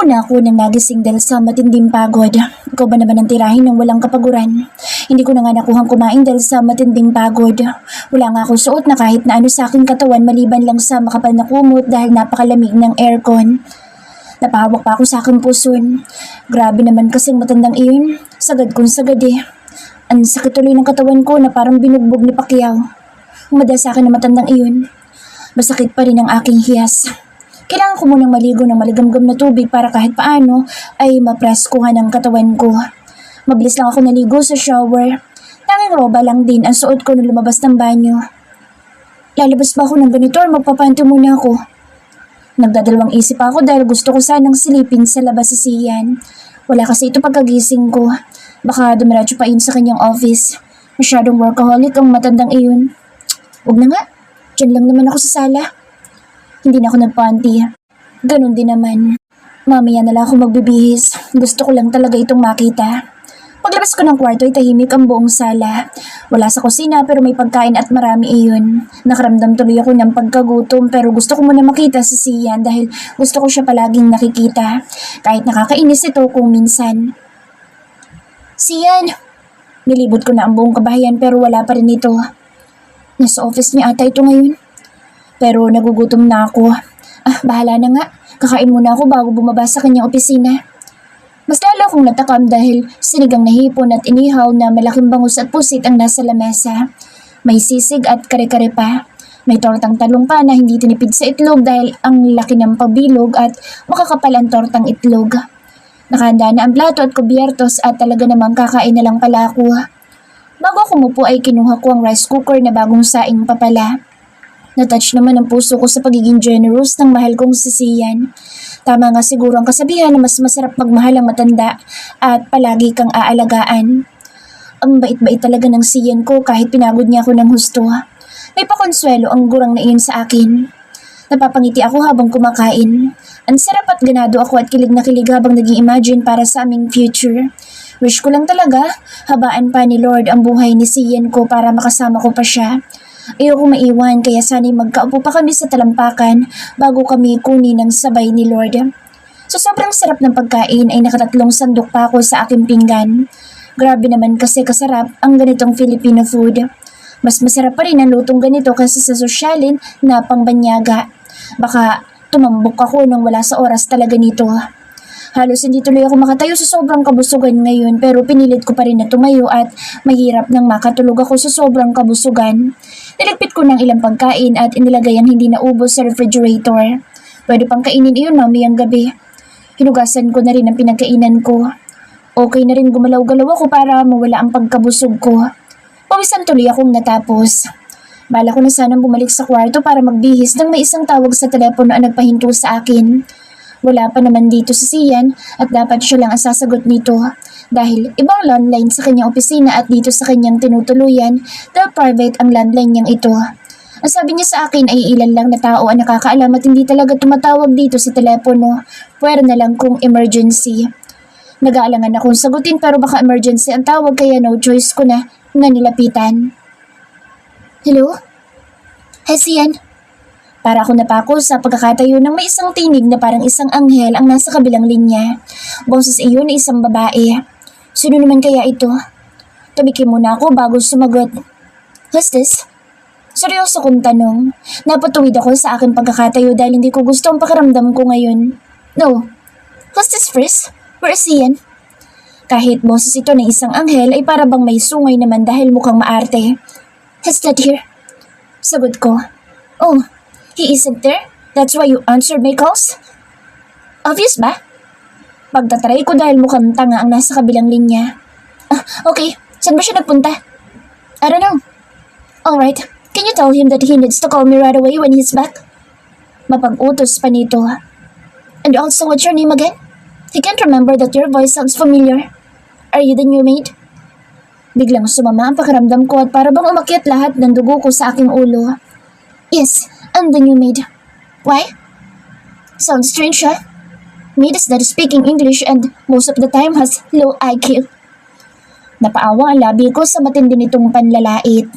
na ako nang nagising dahil sa matinding pagod. Ikaw ba naman ang tirahin ng walang kapaguran? Hindi ko na nga nakuhang kumain dahil sa matinding pagod. Wala nga akong suot na kahit na ano sa aking katawan maliban lang sa makapal na kumot dahil napakalamig ng aircon. Napahawak pa ako sa aking puson. Grabe naman kasing matandang iyon. Sagad kong sagad eh. Ang sakit tuloy ng katawan ko na parang binugbog ni Pacquiao. Umada sa akin na matandang iyon. Masakit pa rin ang aking hiyas. Kailangan ko munang maligo ng maligamgam na tubig para kahit paano ay mapreskuhan ang katawan ko. Mabilis lang ako naligo sa shower. Tanging roba lang din ang suot ko nung lumabas ng banyo. Lalabas ba ako ng ganito or magpapanto muna ako? Nagdadalawang isip ako dahil gusto ko sanang silipin sa labas si Sian. Wala kasi ito pagkagising ko. Baka dumiretso pa in sa kanyang office. Masyadong workaholic ang matandang iyon. Huwag na nga. Diyan lang naman ako sa sala. Hindi na ako nagpanty. Ganon din naman. Mamaya na lang ako magbibihis. Gusto ko lang talaga itong makita. Paglabas ko ng kwarto ay tahimik ang buong sala. Wala sa kusina pero may pagkain at marami iyon. Nakaramdam tuloy ako ng pagkagutom pero gusto ko muna makita si Sian dahil gusto ko siya palaging nakikita. Kahit nakakainis ito kung minsan. Sian! Nilibot ko na ang buong kabahayan pero wala pa rin ito. Nasa office niya ata ito ngayon. Pero nagugutom na ako. Bahala na nga. Kakain muna ako bago bumaba sa kanyang opisina. Mas lalo akong natakam dahil sinigang na hipon at inihaw na malaking bangus at pusit ang nasa lamesa. May sisig at kare-kare pa. May tortang talong pa na hindi tinipid sa itlog dahil ang laki ng pabilog at makakapal ang tortang itlog. Nakahanda na ang plato at kubyertos at talaga namang kakain na lang pala ako. Bago ako umupo ay kinuha ko ang rice cooker na bagong saing pa pala. Natouch naman ang puso ko sa pagiging generous ng mahal kong si Sian. Tama nga siguro ang kasabihan na mas masarap magmahal ang matanda at palagi kang aalagaan. Ang bait-bait talaga ng Sian ko kahit pinagod niya ako ng husto. May pakonsuelo ang gurang na iyon sa akin. Napapangiti ako habang kumakain. Ang sarap at ganado ako at kilig na kilig habang nag-i-imagine para sa aming future. Wish ko lang talaga, habaan pa ni Lord ang buhay ni Sian ko para makasama ko pa siya. Ayoko maiwan kaya sana'y magkaupo pa kami sa talampakan bago kami kunin ng sabay ni Lord. So sobrang sarap ng pagkain ay nakatatlong sandok pa ako sa aking pinggan. Grabe naman kasi kasarap ang ganitong Filipino food. Mas masarap pa rin ang lutong ganito kasi sa sosyalin na pangbanyaga. Baka tumambok ako nang wala sa oras talaga nito. Halos hindi tuloy ako makatayo sa sobrang kabusugan ngayon pero pinilit ko pa rin na tumayo at mahirap nang makatulog ako sa sobrang kabusugan. Niligpit ko ng ilang pagkain at inilagay ang hindi naubos sa refrigerator. Pwede pang kainin iyon mamayang gabi. Hinugasan ko na rin ang pinagkainan ko. Okay na rin gumalaw-galaw ako para mawala ang pagkabusog ko. Pawisan tuloy akong natapos. Bala ko na sanang bumalik sa kwarto para magbihis nang may isang tawag sa telepono ang nagpahinto sa akin. Wala pa naman dito si Sian at dapat siya lang ang sasagot nito dahil ibang landline sa kanyang opisina at dito sa kanyang tinutuluyan dahil private ang landline niyang ito. Ang sabi niya sa akin ay ilan lang na tao ang nakakaalam at hindi talaga tumatawag dito sa telepono. Pwera na lang kung emergency. Nag-aalangan akong sagutin pero baka emergency ang tawag kaya no choice ko na nilapitan. Hello? Hi Sian? Para ako napako sa pagkakatayo ng may isang tinig na parang isang anghel ang nasa kabilang linya. Boses iyon na isang babae. Sino naman kaya ito? Tumikim muna ako bago sumagot. Who's this? Seryoso kong tanong. Napatuwid ako sa aking pagkakatayo dahil hindi ko gusto ang pakiramdam ko ngayon. No. Who's this first? Where is Ian? Kahit boses ito ng isang anghel ay para bang may sungay naman dahil mukhang maarte. He's not here. Sagot ko. Oh. He isn't there? That's why you answered my calls? Obvious ba? Pagtatry ko dahil mukhang tanga ang nasa kabilang linya. Okay. Saan ba siya nagpunta? I don't know. Alright. Can you tell him that he needs to call me right away when he's back? Mapag-utos pa nito. And also, what's your name again? He can't remember that your voice sounds familiar. Are you the new maid? Biglang sumama ang pakiramdam ko at para bang umakyat lahat ng dugo ko sa aking ulo. Yes. I'm the new maid. Why? Sounds strange, huh? Maid is not speaking English and most of the time has low IQ. Napaawa ang labi ko sa matindi nitong panlalait.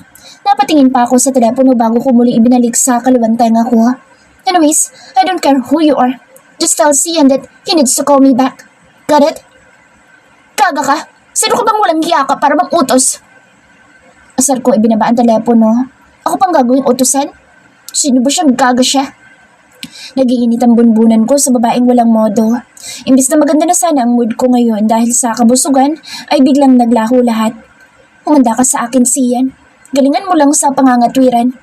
Napatingin pa ako sa telepono bago ko muli ibinalik sa kaliwang tenga ko. Anyways, I don't care who you are. Just tell Sian that he needs to call me back. Got it? Gaga ka? Sino ka bang walang hiya ka para mag-utos? Asar ko ibinaba ang telepono. Ako pang gagawing utusan? Sino ba siyang gaga siya? Nagiinit ang bunbunan ko sa babaeng walang modo. Imbis na maganda na sana ang mood ko ngayon dahil sa kabusugan, ay biglang naglaho lahat. Humanda ka sa akin, Sian. Galingan mo lang sa pangangatwiran.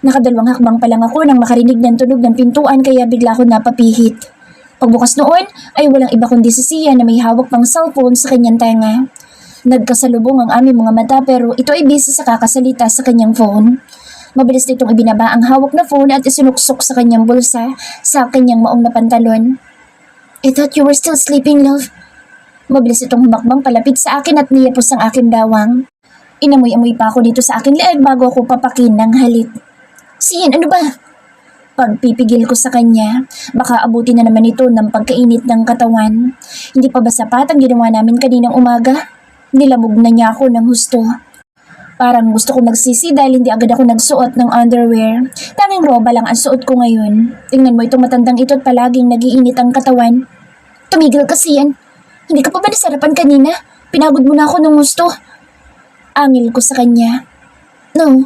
Nakadalawang hakbang pa lang ako nang makarinig ng tunog ng pintuan kaya bigla ako napapihit. Pagbukas noon ay walang iba kundi si Sian na may hawak pang cellphone sa kanyang tenga. Nagkasalubong ang aming mga mata pero ito ay busy sa kakasalita sa kanyang phone. Mabilis nitong ibinaba ang hawak na phone at isinuksok sa kanyang bulsa sa kanyang maong na pantalon. I thought you were still sleeping, love. Mabilis itong humakbang palapit sa akin at niyapos ang aking dawang. Inamoy-amoy pa ako dito sa aking leeg bago ako papakin ng halik. Sian, ano ba? Pagpipigil ko sa kanya, baka abuti na naman ito ng pagkainit ng katawan. Hindi pa ba sapat ang ginawa namin kaninang umaga? Nilamog na niya ako ng husto. Parang gusto ko magsisi dahil hindi agad ako nagsuot ng underwear. Tanging roba lang ang suot ko ngayon. Tingnan mo itong matandang ito at palaging nagiinit ang katawan. Tumigil ka, Sian. Hindi ka pa ba nasarapan kanina? Pinagod mo na ako ng gusto. Angil ko sa kanya. No.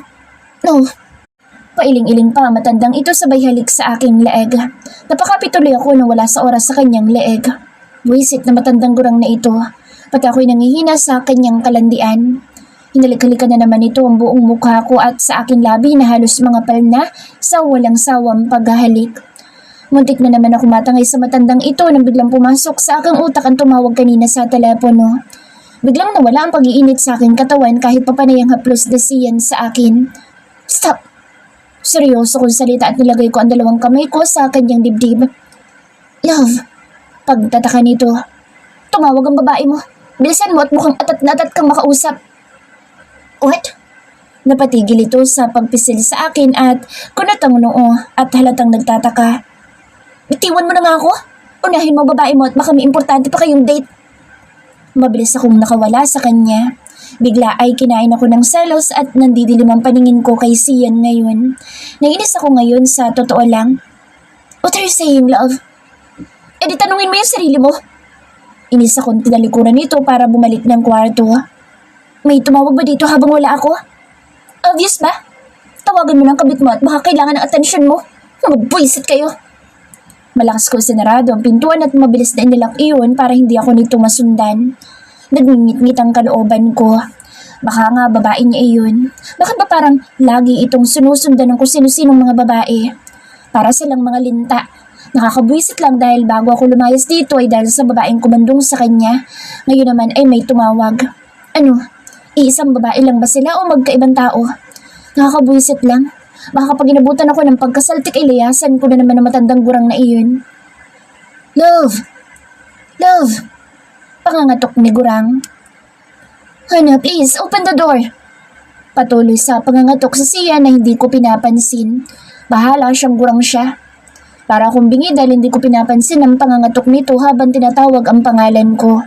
Pailing-iling pa matandang ito sabay halik sa aking leeg. Napakapituloy ako nang wala sa oras sa kanyang leeg. Buwisit na matandang gurang na ito. Pati ako'y nangihina sa kanyang kalandian. Hinalik-halikan na naman ito ang buong mukha ko at sa aking labi na halos mga palna sa walang sawang paghahalik. Muntik na naman ako matangay sa matandang ito nang biglang pumasok sa aking utak ang tumawag kanina sa telepono. Biglang nawala ang pag-iinit sa aking katawan kahit papanayang haplos na Sian sa akin. Stop! Seryoso kong salita at nilagay ko ang dalawang kamay ko sa kanyang dibdib. Love! Pagtataka nito. Tumawag ang babae mo. Bilisan mo at mukhang atat na atat kang makausap. What? Napatigil ito sa pagpisil sa akin at kunatang noo at halatang nagtataka. Bitiwan mo na nga ako? Unahin mo babae mo at baka may importante pa kayong date. Mabilis akong nakawala sa kanya. Bigla ay kinain ako ng selos at nandidilim ang paningin ko kay Sian ngayon. Nainis ako ngayon sa totoo lang. What are you saying, love? E di tanungin mo yung sarili mo. Inis akong tinalikuran nito para bumalik ng kwarto. May tumawag ba dito habang wala ako? Obvious ba? Tawagan mo ng kabit mo at baka kailangan ng atensyon mo. Mabwisit kayo. Malakas ko sinarado ang pintuan at mabilis na inilak iyon para hindi ako nito masundan. Nagngit-ngit ang kalooban ko. Baka nga babae niya iyon. Bakit ba parang lagi itong sinusundan ng kung sino-sinong mga babae? Para silang mga linta. Nakakabwisit lang dahil bago ako lumayas dito ay dahil sa babaeng kumandong sa kanya. Ngayon naman ay may tumawag. Ano? Iisang babae lang ba sila o magkaibang tao? Nakakabwisit lang. Baka kapag inabutan ako ng pagkasaltik ay layasan ko na naman ang matandang gurang na iyon. Love! Love! Pangangatok ni gurang. Hana, please, open the door. Patuloy sa pangangatok sa Sian na hindi ko pinapansin. Bahala siyang gurang siya. Para akong bingi dahil hindi ko pinapansin ang pangangatok nito habang tinatawag ang pangalan ko.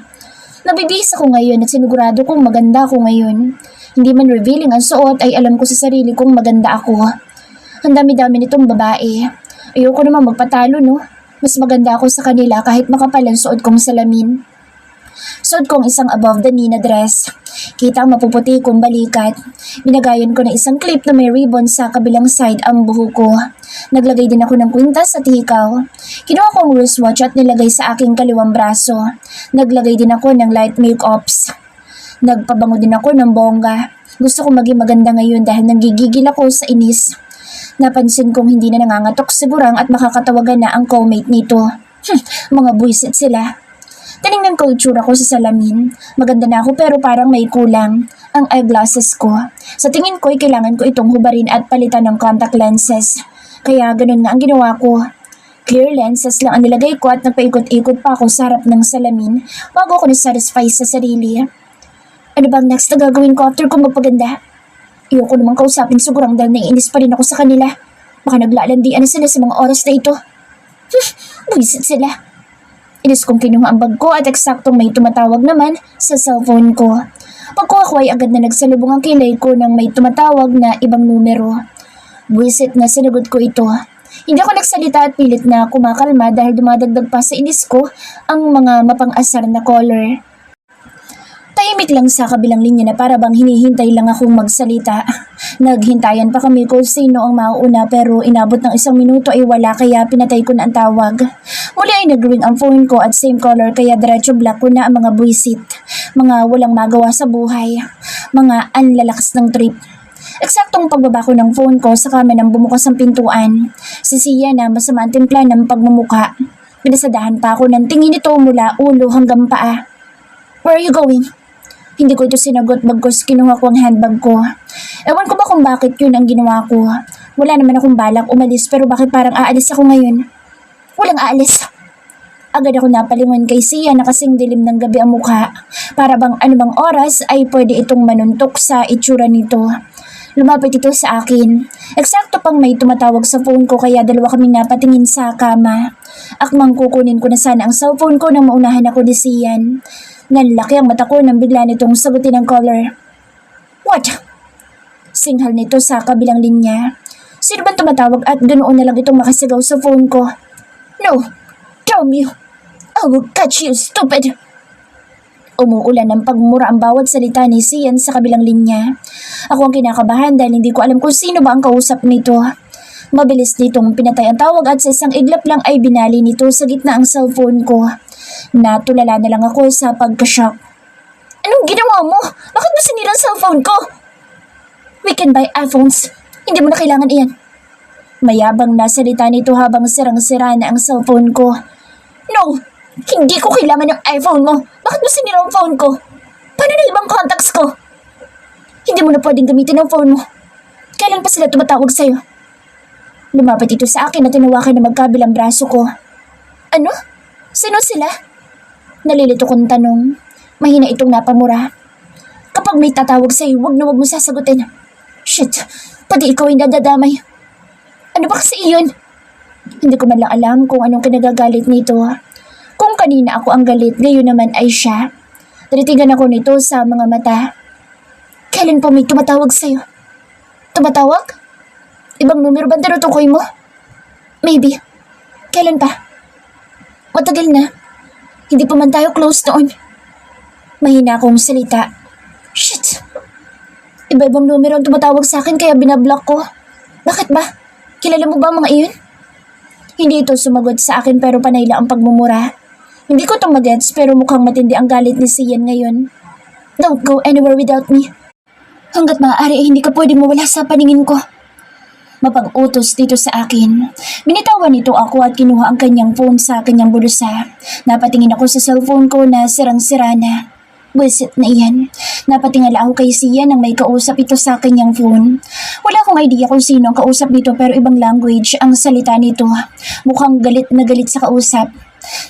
Nabibihis ako ngayon at sinigurado kong maganda ako ngayon. Hindi man revealing ang suot ay alam ko sa sarili kong maganda ako. Ang dami-dami nitong babae. Ayoko naman magpatalo, no? Mas maganda ako sa kanila kahit makapal ang suot kong salamin. Suot kong isang above the knee na dress. Kita ang mapuputi kong balikat. Binagayan ko ng isang clip na may ribbon sa kabilang side ang buhok ko. Naglagay din ako ng kwintas at hikaw. Kinuha ko ang wristwatch at nilagay sa aking kaliwang braso. Naglagay din ako ng light makeups. Nagpabango din ako ng bongga. Gusto kong maging maganda ngayon dahil nanggigigil ako sa inis. Napansin kong hindi na nangangatok si gurang at makakatawagan na ang co-mate nito. Mga buwisit sila. Tinignan ko itsura ko sa salamin. Maganda na ako pero parang may kulang. Ang eyeglasses ko. Sa tingin ko ay kailangan ko itong hubarin at palitan ng contact lenses. Kaya ganun na ang ginawa ko. Clear lenses lang ang nilagay ko at nagpaikot-ikot pa ako sa harap ng salamin bago ako nasatisfy sa sarili. Ano bang next na gagawin ko after ko magpaganda? Ayoko namang kausapin sigurang dahil naiinis pa rin ako sa kanila. Baka naglalandian na sila sa mga oras na ito. Buwisit sila. Inis kong kinuha ang bag ko at eksaktong may tumatawag naman sa cellphone ko. Pagkuha ko ay agad na nagsalubong ang kilay ko nang may tumatawag na ibang numero. Buwisit na sinagot ko ito. Hindi ako nagsalita at pilit na kumakalma dahil dumadagdag pa sa inis ko ang mga mapang-asar na caller. Tahimik lang sa kabilang linya na para bang hinihintay lang akong magsalita. Naghintayan pa kami kung sino ang mauuna pero inabot ng 1 minuto ay wala kaya pinatay ko na ang tawag. Muli ay nag-ring ang phone ko at same caller kaya diretso block ko na ang mga buwisit. Mga walang magawa sa buhay. Mga anlalakas ng trip. Eksaktong pagbaba ko ng phone ko sa kama nang bumukas ang pintuan. Si Sia na masama ang timpla ng pagmumuka. Pinasadahan pa ako ng tingin nito mula ulo hanggang paa. Where are you going? Hindi ko ito sinagot bagkus kinuha ko ang handbag ko. Ewan ko ba kung bakit yun ang ginawa ko. Wala naman akong balak umalis pero bakit parang aalis ako ngayon? Walang aalis. Agad ako napalingon kay Sia na kasing dilim ng gabi ang mukha. Para bang anumang oras ay pwede itong manuntok sa itsura nito. Lumapit ito sa akin. Eksakto pang may tumatawag sa phone ko kaya dalawa kaming napatingin sa kama. Akmang kukunin ko na sana ang cellphone ko nang maunahan ako ni Sian. Nanlaki ang mata ko nang bigla nitong sagutin ang caller. What? Singhal nito sa kabilang linya. Sino ba tumatawag at ganoon na lang itong makasigaw sa phone ko? No, damn you. I will catch you, stupid. Umuulan ng pagmura ang bawat salita ni Sian sa kabilang linya. Ako ang kinakabahan dahil hindi ko alam kung sino ba ang kausap nito. Mabilis nitong pinatay ang tawag at sa isang iglap lang ay binali nito sa gitna ang cellphone ko. Natulala na lang ako sa pagka-shock. Anong ginawa mo? Bakit mo sinira ang cellphone ko? We can buy iPhones. Hindi mo na kailangan iyan. Mayabang na salita nito habang sirang-sira na ang cellphone ko. No! Hindi ko kailangan yung iPhone mo. Bakit mo sinira ang phone ko? Paano na ibang contacts ko? Hindi mo na pwedeng gamitin ang phone mo. Kailan pa sila tumatawag sa'yo? Lumapit ito sa akin at tinawakan na magkabilang braso ko. Ano? Sino sila? Nalilito kong tanong. Mahina itong napamura. Kapag may tatawag sa'yo, wag na wag mo sasagutin. Shit, pati ikaw ay nadadamay. Ano ba kasi iyon? Hindi ko man lang alam kung anong kinagagalit nito. Kung kanina ako ang galit, gayon naman ay siya. Tinitigan ako nito sa mga mata. Kailan po may tumatawag sa'yo? Tumatawag? Ibang numero ba tinutukoy mo? Maybe. Kailan pa? Matagal na. Hindi pa man tayo close noon. Mahina akong salita. Shit! Iba-ibang numero ang tumatawag sa akin kaya binablock ko. Bakit ba? Kilala mo ba ang mga iyon? Hindi ito sumagot sa akin pero panay lang ang pagmumura. Hindi ko ito magets pero mukhang matindi ang galit ni Sian ngayon. Don't go anywhere without me. Hanggat maaari ay hindi ka pwedeng mawala sa paningin ko. Mapag-utos dito sa akin. Binitawan nito ako at kinuha ang kanyang phone sa kanyang bulusa. Napatingin ako sa cellphone ko na sirang-sira na. Buisit na iyan. Napatingala ako kay Sian nang may kausap ito sa kanyang phone. Wala akong idea kung sino ang kausap nito pero ibang language ang salita nito. Mukhang galit na galit sa kausap.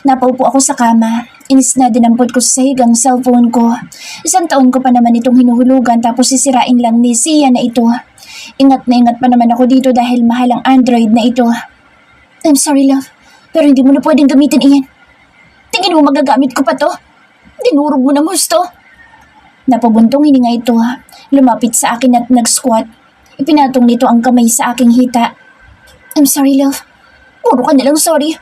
Napaupo ako sa kama. Inis na dinampot ko sa sahig ang cellphone ko. 1 taon ko pa naman itong hinuhulugan tapos sisirain lang ni Sian na ito. Ingat na ingat pa naman ako dito dahil mahal ang Android na ito. I'm sorry love, pero hindi mo na pwedeng gamitin iyan. Tingin mo magagamit ko pa to? Dinurog mo ng gusto. Napabuntong hininga ito. Lumapit sa akin at nag-squat. Ipinatong nito ang kamay sa aking hita. I'm sorry love. Puro ka nalang sorry.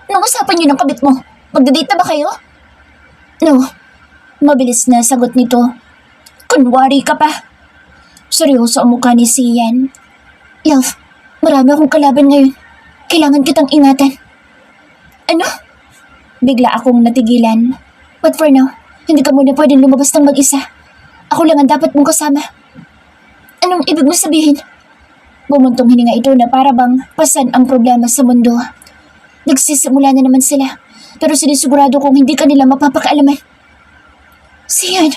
Anong usapan niyo ng kabit mo? Magda-date na ba kayo? No. Mabilis na sagot nito. Kunwari ka pa. Seryoso ang mukha ni Sian. Love, marami akong kalaban ngayon. Kailangan kitang ingatan. Ano? Bigla akong natigilan. But for now, hindi ka muna pwedeng lumabas ng mag-isa. Ako lang ang dapat mong kasama. Anong ibig mo sabihin? Bumuntong hininga ito na para bang pasan ang problema sa mundo. Nagsisimula na naman sila, pero sinisigurado kong hindi kanila mapapakaalaman. Sian,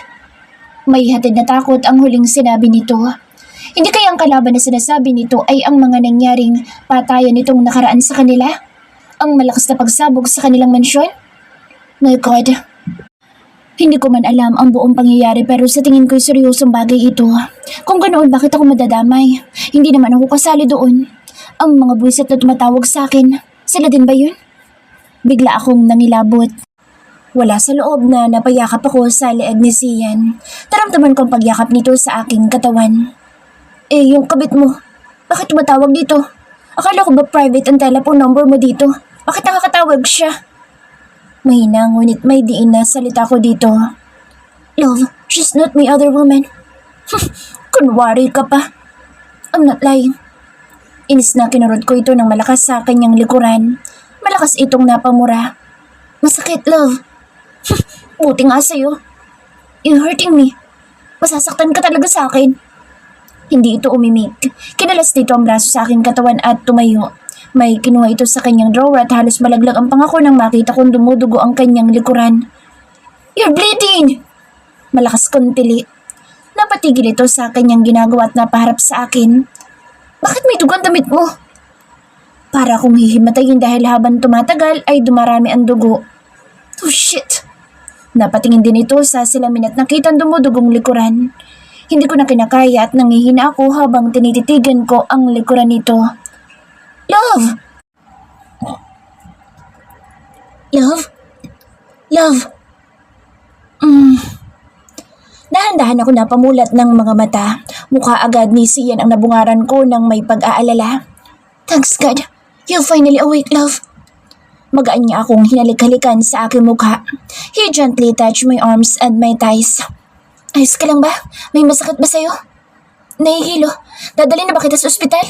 may hatid na takot ang huling sinabi nito. Hindi kaya ang kalaban na sinasabi nito ay ang mga nangyaring patayan nitong nakaraan sa kanila? Ang malakas na pagsabog sa kanilang mansyon? My God. Hindi ko man alam ang buong pangyayari pero sa tingin ko'y seryosong bagay ito. Kung ganoon, bakit ako madadamay? Hindi naman ako kasali doon. Ang mga buwisit na tumatawag sa akin, sila din ba yun? Bigla akong nangilabot. Wala sa loob na napayakap ako sa leeg ni Sian. Taramdaman ko ang pagyakap nito sa aking katawan. Eh, yung kabit mo, bakit tumatawag dito? Akala ko ba private ang telephone number mo dito? Bakit nakakatawag siya? Mahina ngunit may diin na salita ko dito. Love, she's not my other woman. Kunwari ka pa. I'm not lying. Inis na kinurot ko ito ng malakas sa kanyang likuran. Malakas itong napamura. Masakit, love. Buti nga sa'yo. You're hurting me. Masasaktan ka talaga sa akin. Hindi ito umimik. Kinalas nito ang braso sa aking katawan at tumayo. May kinuha ito sa kanyang drawer at halos malaglag ang pangako nang makita kong dumudugo ang kanyang likuran. You're bleeding! Malakas kong tili. Napatigil ito sa kanyang ginagawa at napaharap sa akin. Bakit may dugo ang damit mo? Para akong hihimatayin dahil habang tumatagal ay dumarami ang dugo. Oh shit! Napatingin din ito sa salamin at nakitang dumudugong likuran. Hindi ko na kinakaya at nangihina ako habang tinititigan ko ang likuran nito. Love! Love? Love? Dahan-dahan ako napamulat ng mga mata. Mukha agad ni Sian ang nabungaran ko ng may pag-aalala. Thanks God, you're finally awake, love. Magaan niya akong hinalik-halikan sa aking mukha. He gently touched my arms and my thighs. Ayos ka lang ba? May masakit ba sa'yo? Nahihilo. Dadali na ba kita sa ospital?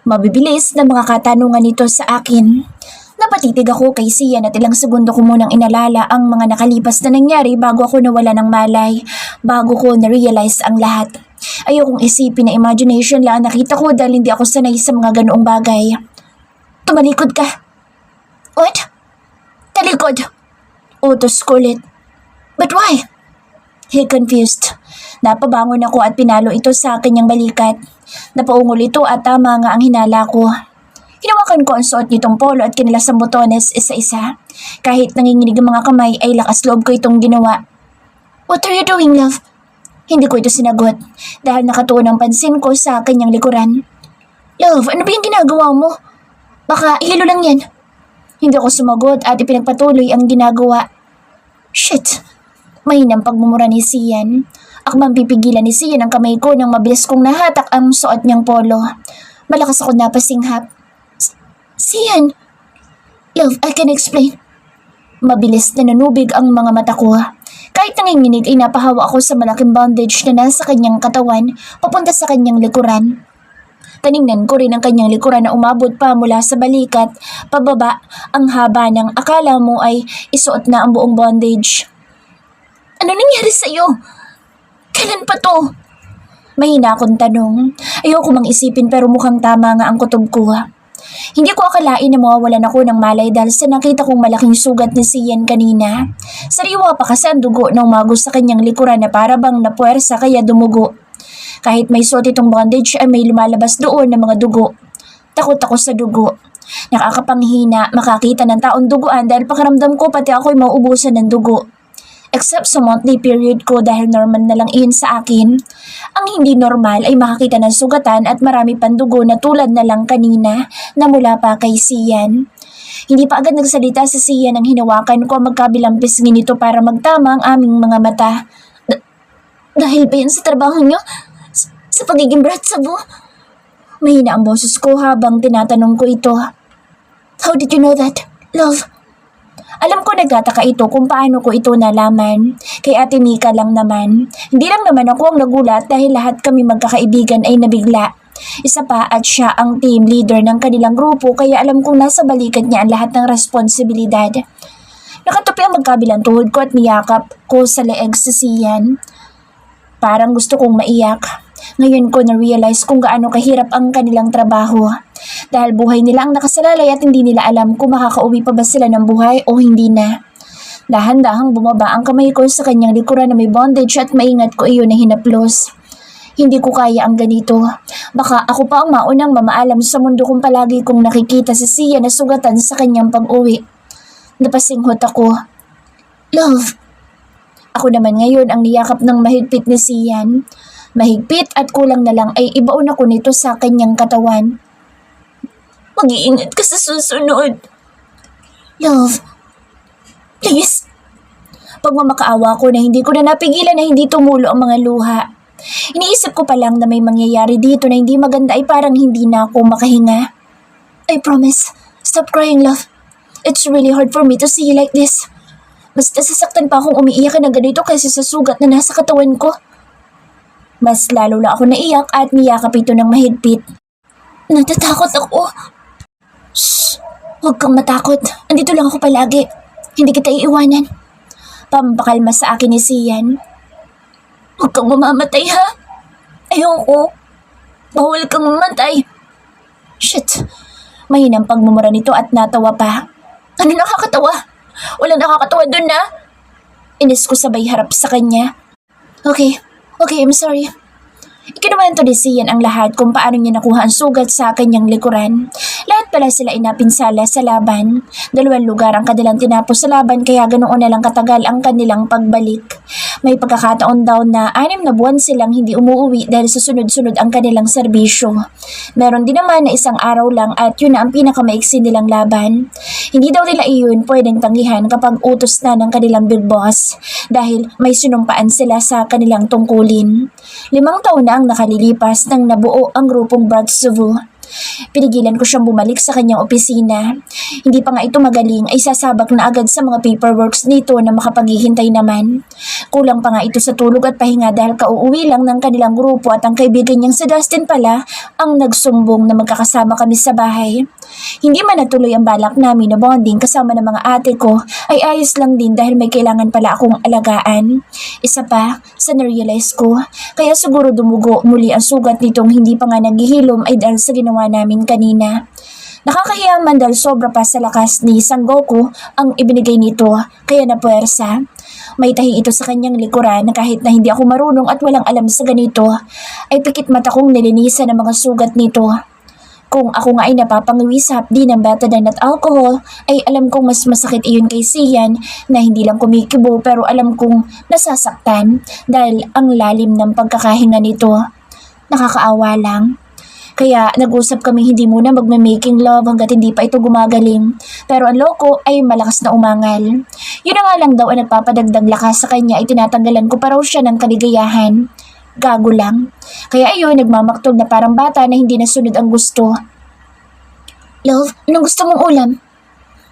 Mabibilis na mga katanungan nito sa akin. Napatitig ako kay Sian at ilang segundo ko munang inalala ang mga nakalipas na nangyari bago ako nawala ng malay, bago ko na-realize ang lahat. Ayokong isipin na imagination lang ang nakita ko dahil hindi ako sanay sa mga ganoong bagay. Tumalikod ka. What? Talikod? Utos ko ulit. But why? He confused. Napabangon ako at pinalo ito sa kanyang balikat. Napaungol ito at tama nga ang hinala ko. Hinawakan ko ang suot nitong polo at kinilas ang botones isa-isa. Kahit nanginginig ang mga kamay ay lakas loob ko itong ginawa. What are you doing, love? Hindi ko ito sinagot dahil nakatuon ang pansin ko sa kanyang likuran. Love, ano ba yung ginagawa mo? Baka hilo lang yan. Hindi ako sumagot at ipinagpatuloy ang ginagawa. Shit! Mahinang pagmumura ni Sian. Akmang pipigilan ni Sian ang kamay ko nang mabilis kong nahatak ang suot niyang polo. Malakas ako napasinghap. Sian! Love, I can explain. Mabilis na nanubig ang mga mata ko. Kahit nanginginig ay napahawa ako sa malaking bandage na nasa kanyang katawan papunta sa kanyang likuran. Taningnan ko rin ang kanyang likuran na umabot pa mula sa balikat, pababa ang haba ng akala mo ay isuot na ang buong bondage. Ano nangyari sa'yo? Kailan pa to? Mahina akong tanong. Ayoko mang isipin pero mukhang tama nga ang kutob ko. Hindi ko akalain na mawawalan ako ng malay dahil sa nakita kong malaking sugat ni Sian kanina. Sariwa pa kasi ang dugo na umagos sa kanyang likuran na para bang napuwersa kaya dumugo. Kahit may suot itong bondage ay may lumalabas doon na mga dugo. Takot ako sa dugo. Nakakapanghina makakita ng taong duguan dahil pakiramdam ko pati ako'y mauubusan ng dugo. Except sa monthly period ko dahil normal na lang iyon sa akin. Ang hindi normal ay makakita ng sugatan at marami pang dugo na tulad na lang kanina na mula pa kay Sian. Hindi pa agad nagsalita si Sian nang hinawakan ko ang magkabilang pisngin nito para magtama ang aming mga mata. Dahil ba yan sa trabaho niyo? Sa pagiging brat sabo? Mahina ang boses ko habang tinatanong ko ito. How did you know that, love? Alam ko nagtataka ito kung paano ko ito nalaman. Kay Ate Mika lang naman. Hindi lang naman ako ang nagulat dahil lahat kami magkakaibigan ay nabigla. Isa pa at siya ang team leader ng kanilang grupo kaya alam kong nasa balikat niya ang lahat ng responsibilidad. Nakatupi ang magkabilang tuhod ko at niyakap ko sa leeg si Sian. Parang gusto kong maiyak. Ngayon ko na-realize kung gaano kahirap ang kanilang trabaho. Dahil buhay nila ang nakasalalay at hindi nila alam kung makakauwi pa ba sila ng buhay o hindi na. Dahan-dahang bumaba ang kamay ko sa kanyang likuran na may bondage at maingat ko iyon na hinaplos. Hindi ko kaya ang ganito. Baka ako pa ang maunang mamaalam sa mundo kung palagi kong nakikita si Sia na sugatan sa kanyang pag-uwi. Napasinghot ako. Love! Ako naman ngayon ang niyakap ng mahigpit ni Sian. Mahigpit at kulang na lang ay ibaon ako nito sa kanyang katawan. Mag-iingat ka sa susunod. Love, please. Pagmamakaawa ko na hindi ko na napigilan na hindi tumulo ang mga luha. Iniisip ko pa lang na may mangyayari dito na hindi maganda ay parang hindi na ako makahinga. I promise, stop crying, love. It's really hard for me to see you like this. Mas nasasaktan pa akong umiiyak na ganito kaysa sa sugat na nasa katawan ko. Mas lalo na ako naiyak at niyakap ito ng mahigpit. Natatakot ako. Shh! Huwag kang matakot. Andito lang ako palagi. Hindi kita iiwanan. Pampakalma sa akin ni Sian. Huwag kang mamamatay, ha? Ayoko. Bawal kang mamatay. Shit. Mahinang pagmumura nito at natawa pa. Ano nakakatawa? Walang nakakatawa dun na. Inis ko sabay harap sa kanya. Okay, I'm sorry. Ikinuwento ni Sian ang lahat kung paano niya nakuha ang sugat sa kanyang likuran. Lahat pala sila ay napinsala sa laban. 2 lugar ang kanilang tinapos sa laban kaya ganoon na lang katagal ang kanilang pagbalik. May pagkakataon daw na 6 na buwan silang hindi umuwi dahil sa sunod-sunod ang kanilang serbisyo. Meron din naman na 1 araw lang at yun na ang pinakamaiksi nilang laban. Hindi daw nila iyon pwedeng tanggihan kapag utos na ng kanilang big boss dahil may sinumpaan sila sa kanilang tungkulin. 5 taon na ang nakalilipas nang nabuo ang grupong Bratsuvu. Pinigilan ko siyang bumalik sa kanyang opisina. Hindi pa nga ito magaling ay sasabak na agad sa mga paperworks nito na makapaghihintay naman. Kulang pa nga ito sa tulog at pahinga dahil kauuwi lang ng kanilang grupo at ang kaibigan niyang si Dustin pala ang nagsumbong na magkakasama kami sa bahay. Hindi man natuloy ang balak namin na bonding kasama ng mga ate ko ay ayos lang din dahil may kailangan pala akong alagaan. Isa pa, sa narealize ko, kaya siguro dumugo muli ang sugat nitong hindi pa nga naghihilom ay dahil sa ginawa namin kanina. Nakakahiya man dahil sobra pa sa lakas ni Sangoku ang ibinigay nito kaya napuwersa. May tahi ito sa kanyang likuran na kahit na hindi ako marunong at walang alam sa ganito ay pikit mata kong nilinisan ang mga sugat nito. Kung ako nga ay napapangiwisap din ng betadine at alcohol, ay alam kong mas masakit iyon kay Sian na hindi lang kumikibo pero alam kong nasasaktan dahil ang lalim ng pagkakahinga nito. Nakakaawa lang. Kaya nag-usap kami hindi muna magme-making love hanggat hindi pa ito gumagaling. Pero ang loko ay malakas na umangal. Yun na nga lang daw ang nagpapadagdag lakas sa kanya ay tinatanggalan ko pa raw siya ng kaligayahan. Gago lang. Kaya ayun, nagmamaktog na parang bata na hindi nasunod ang gusto. Love, anong gusto mong ulam?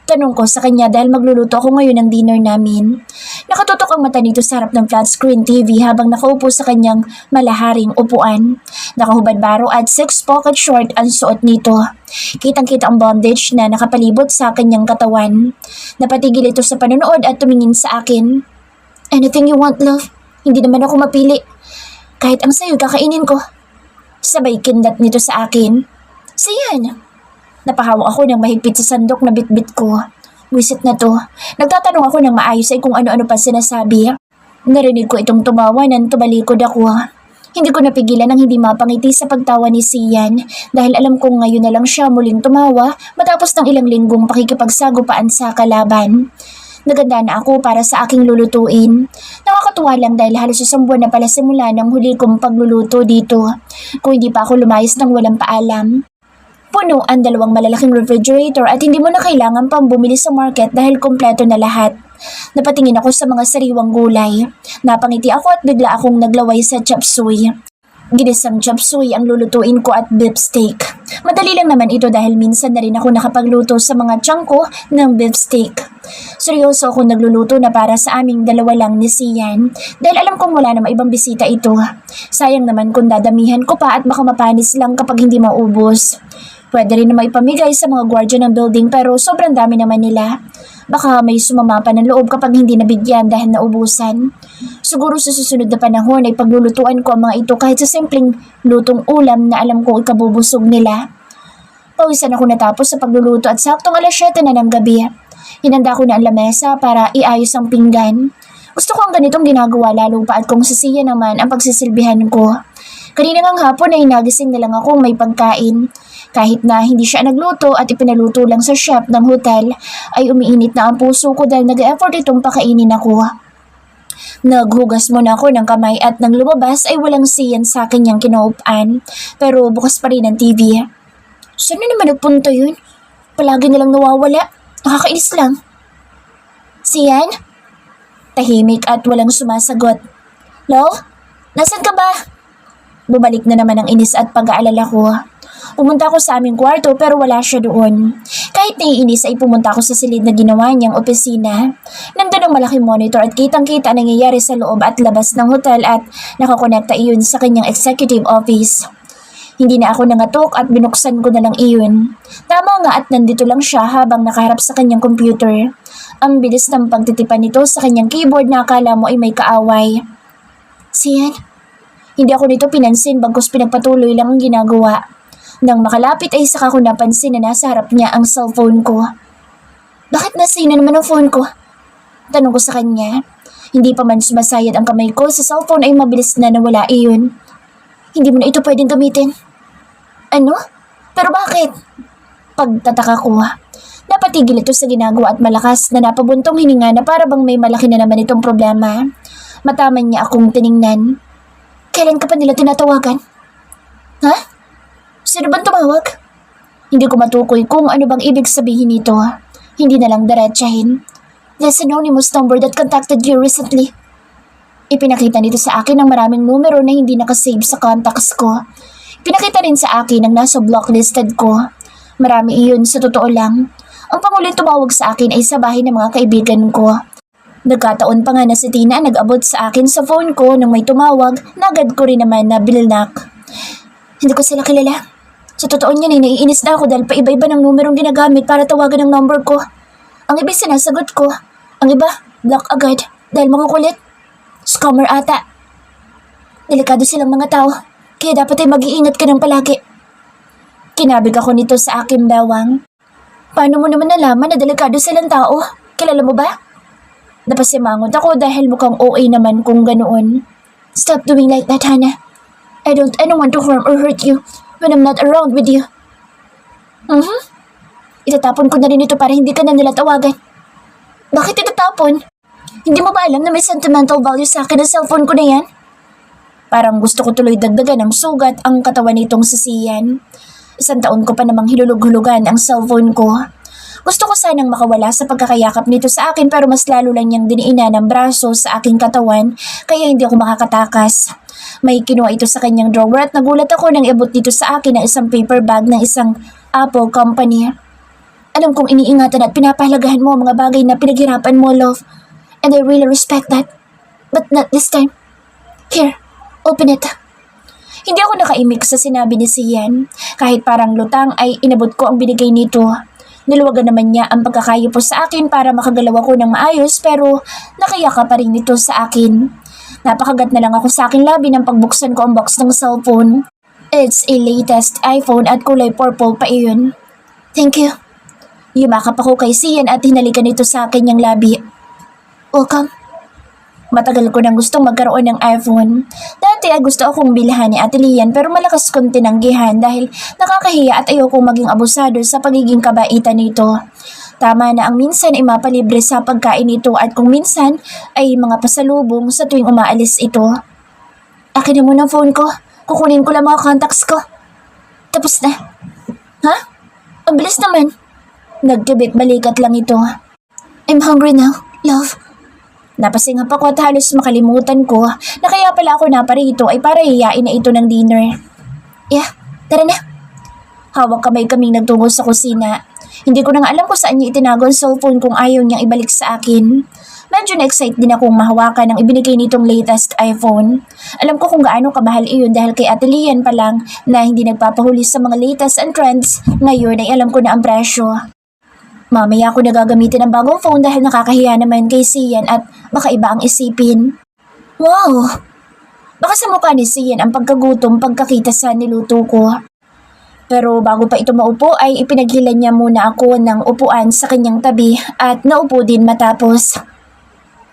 Tanong ko sa kanya dahil magluluto ako ngayon ng dinner namin. Nakatutok ang mata nito sa harap ng flat screen TV habang nakaupo sa kanyang malaharing upuan. Nakahubad baro at 6 pocket short ang suot nito. Kitang-kita ang bondage na nakapalibot sa kanyang katawan. Napatigil ito sa panonood at tumingin sa akin. Anything you want, love? Hindi naman ako mapili. Kahit ang sayo kakainin ko. Sabay kindat nito sa akin. Siyan! Napahawak ako ng mahigpit sa sandok na bitbit ko. Wisit na to. Nagtatanong ako ng maayos ay kung ano-ano pa sinasabi. Narinig ko itong tumawa nang tumalikod ako. Hindi ko napigilan ang hindi mapangiti sa pagtawa ni Sian dahil alam kong ngayon na lang siya muling tumawa matapos ng ilang linggong pakikipagsagupaan sa kalaban. Naganda na ako para sa aking lulutuin. Nakakatuwa lang dahil halos 1 buwan na pala simula ng huli kong pagluluto dito. Kung hindi pa ako lumayas ng walang paalam. Puno ang 2 malalaking refrigerator at hindi mo na kailangan pang bumili sa market dahil kompleto na lahat. Napatingin ako sa mga sariwang gulay. Napangiti ako at bigla akong naglaway sa chop suey. Ginisang chop suey ang lulutuin ko at beef steak. Madali lang naman ito dahil minsan na rin ako nakapagluto sa mga tiyangko ng beef steak. Seryoso ako nagluluto na para sa aming 2 lang ni Sian dahil alam kong wala namang ibang bisita ito. Sayang naman kung dadamihan ko pa at baka mapanis lang kapag hindi maubos. Pwede rin naman ipamigay sa mga gwardiya ng building pero sobrang dami naman nila. Baka may sumama pa ng loob kapag hindi nabigyan dahil naubusan. Siguro sa susunod na panahon ay paglulutuan ko ang mga ito kahit sa simpleng lutong ulam na alam kong ikabubusog nila. Pawisan ako natapos sa pagluluto at saktong 7:00 na ng gabi. Hinanda ko na ang lamesa para iayos ang pinggan. Gusto ko ang ganitong ginagawa lalo pa at kung sisiya naman ang pagsisilbihan ko. Kanina ngang hapon ay nagising na lang ako may pagkain. Kahit na hindi siya nagluto at ipinaluto lang sa chef ng hotel, ay umiinit na ang puso ko dahil nag-effort itong pakainin ako. Naghugas muna ako ng kamay at nang lumabas ay walang Sian sa kanyang kinaupan, pero bukas pa rin ang TV. Saan na naman nagpunta yun? Palagi nilang nawawala. Nakakainis lang. Sian? Tahimik at walang sumasagot. Love? Nasaan ka ba? Bumalik na naman ang inis at pag-aalala ko. Pumunta ako sa aming kwarto pero wala siya doon. Kahit naiinis ay pumunta ako sa silid na ginawa niyang opisina. Nandun ang malaking monitor at kitang-kita ang nangyayari sa loob at labas ng hotel at nakakonekta iyon sa kanyang executive office. Hindi na ako nangatok at binuksan ko na lang iyon. Tama nga at nandito lang siya habang nakaharap sa kanyang computer. Ang bilis ng pagtitipan nito sa kanyang keyboard na akala mo ay may kaaway. Sian, hindi ako nito pinansin bagkus pinagpatuloy lang ang ginagawa. Nang makalapit ay saka ko napansin na nasa harap niya ang cellphone ko. Bakit nasa na naman ang phone ko? Tanong ko sa kanya. Hindi pa man sumasayad ang kamay ko sa cellphone ay mabilis na nawala iyon. Hindi mo na ito pwedeng gamitin. Ano? Pero bakit? Pagtataka ko. Napatigil ito sa ginagawa at malakas na napabuntong hininga na para bang may malaki na naman itong problema. Mataman niya akong tiningnan. Kailan ka pa nila tinatawagan? Ha? Sino bang tumawag? Hindi ko matukoy kung ano bang ibig sabihin nito. Hindi na lang diretsahin. There's an anonymous number that contacted you recently. Ipinakita nito sa akin ang maraming numero na hindi nakasave sa contacts ko. Ipinakita rin sa akin ang nasa blocklisted ko. Marami iyon sa totoo lang. Ang panguling tumawag sa akin ay sa bahay ng mga kaibigan ko. Nagkataon pa nga na si Tina nag-abot sa akin sa phone ko nang may tumawag na agad ko rin naman na bilnak. Hindi ko sila kilala. Sa totoo niyan ay naiinis na ako dahil paiba-iba ng numerong ginagamit para tawagan ang number ko. Ang iba sinasagot ko. Ang iba, block agad dahil makukulit. Scammer ata. Delikado silang mga tao, kaya dapat ay mag-iingat ka ng palagi. Kinabig ako nito sa aking bawang. Paano mo naman nalaman na delikado silang tao? Kilala mo ba? Napasimangot ako dahil mukhang OA naman kung ganoon. Stop doing like that, Hannah. I don't want to harm or hurt you when I'm not around with you. Itatapon ko na rin ito para hindi ka na nila tawagan. Bakit itatapon? Hindi mo ba alam na may sentimental value sa akin ang cellphone ko na yan? Parang gusto ko tuloy dagdagan ng sugat ang katawan nitong si Sian. 1 taon ko pa namang hilulug-hulugan ang cellphone ko. Gusto ko sanang makawala sa pagkakayakap nito sa akin pero mas lalo lang niyang diniina ng braso sa aking katawan kaya hindi ako makakatakas. May kinuha ito sa kanyang drawer at nagulat ako nang iabot dito sa akin ng isang paper bag ng isang Apple company. Alam kong iniingatan at pinapahalagahan mo ang mga bagay na pinaghirapan mo, love. And I really respect that. But not this time. Here, open it. Hindi ako nakaimik sa sinabi ni Sian. Kahit parang lutang ay inabot ko ang binigay nito. Niluwagan naman niya ang pagkakayo po sa akin para makagalaw ako ng maayos pero nakayaka pa rin ito sa akin. Napakagat na lang ako sa aking labi nang pagbuksan ko ang box ng cellphone. It's a latest iPhone at kulay purple pa iyon. Thank you. Yumakap ako kay Sian at hinalikan nito sa kanyang labi. Welcome. Matagal ko nang gustong magkaroon ng iPhone. Dati ay gusto akong bilhan ni Ate Lian pero malakas kong tinanggihan dahil nakakahiya at ayokong maging abusado sa pagiging kabaitan nito. Tama na ang minsan ay mapalibre sa pagkain nito at kung minsan ay mga pasalubong sa tuwing umaalis ito. Akin na muna ang phone ko. Kukunin ko lang mga contacts ko. Tapos na. Ha? Ang bilis naman. Nagkabit balikat lang ito. I'm hungry now, love. Napasingap ako at halos makalimutan ko na kaya pala ako naparito ay para hiyain na ito ng dinner. Yeah, tara na. Hawak kamay kaming nagtungo sa kusina. Hindi ko na nga alam kung saan niya itinago ang cellphone kung ayaw niyang ibalik sa akin. Medyo na-excite din akong mahawakan ang ibinigay nitong latest iPhone. Alam ko kung gaano kamahal iyon dahil kay Ate Lian pa lang na hindi nagpapahuli sa mga latest and trends. Ngayon ay alam ko na ang presyo. Mamaya ako nagagamitin ang bagong phone dahil nakakahiya naman kay Sian at baka iba ang isipin. Wow! Baka sa mukha ni Sian ang pagkagutom pagkakita sa niluto ko. Pero bago pa ito maupo ay ipinaghilan niya muna ako ng upuan sa kanyang tabi at naupo din matapos.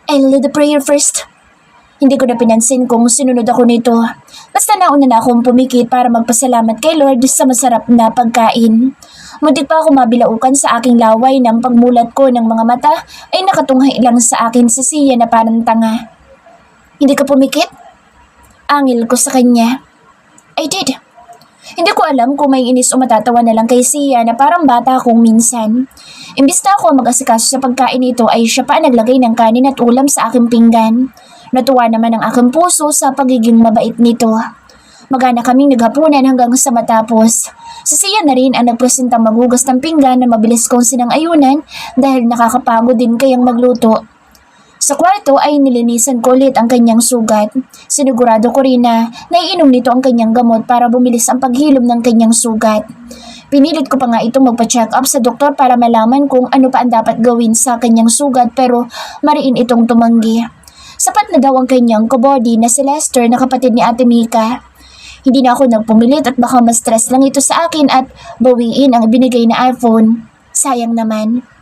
I'll lead the prayer first. Hindi ko na pinansin kung sinunod ako nito. Basta nauna na akong pumikit para magpasalamat kay Lord sa masarap na pagkain. Muntik pa ako mabilaukan sa aking laway nang pagmulat ko ng mga mata ay nakatunghay lang sa akin si Sian na parang tanga. Hindi ka pumikit? Angil ko sa kanya. I did. Hindi ko alam kung may inis o matatawa na lang kay Sian na parang bata akong minsan. Imbis na ako mag-asikaso sa pagkain nito ay siya pa naglagay ng kanin at ulam sa aking pinggan. Natuwa naman ang aking puso sa pagiging mabait nito. Magana kaming naghapunan hanggang sa matapos. Si Sia na rin ang nagpresentang maghugas ng pinggan na mabilis kong sinang-ayunan dahil nakakapagod din kayang magluto. Sa kwarto ay nilinisan ko ulit ang kanyang sugat. Sinigurado ko rin na naiinom nito ang kanyang gamot para bumilis ang paghilom ng kanyang sugat. Pinilit ko pa nga itong magpa-check up sa doktor para malaman kung ano pa ang dapat gawin sa kanyang sugat pero mariin itong tumanggi. Sapat na daw ang kanyang kabody na si Lester na kapatid ni Ate Mika. Hindi na ako nagpumilit at baka ma-stress lang ito sa akin at bawiin ang ibinigay na iPhone. Sayang naman.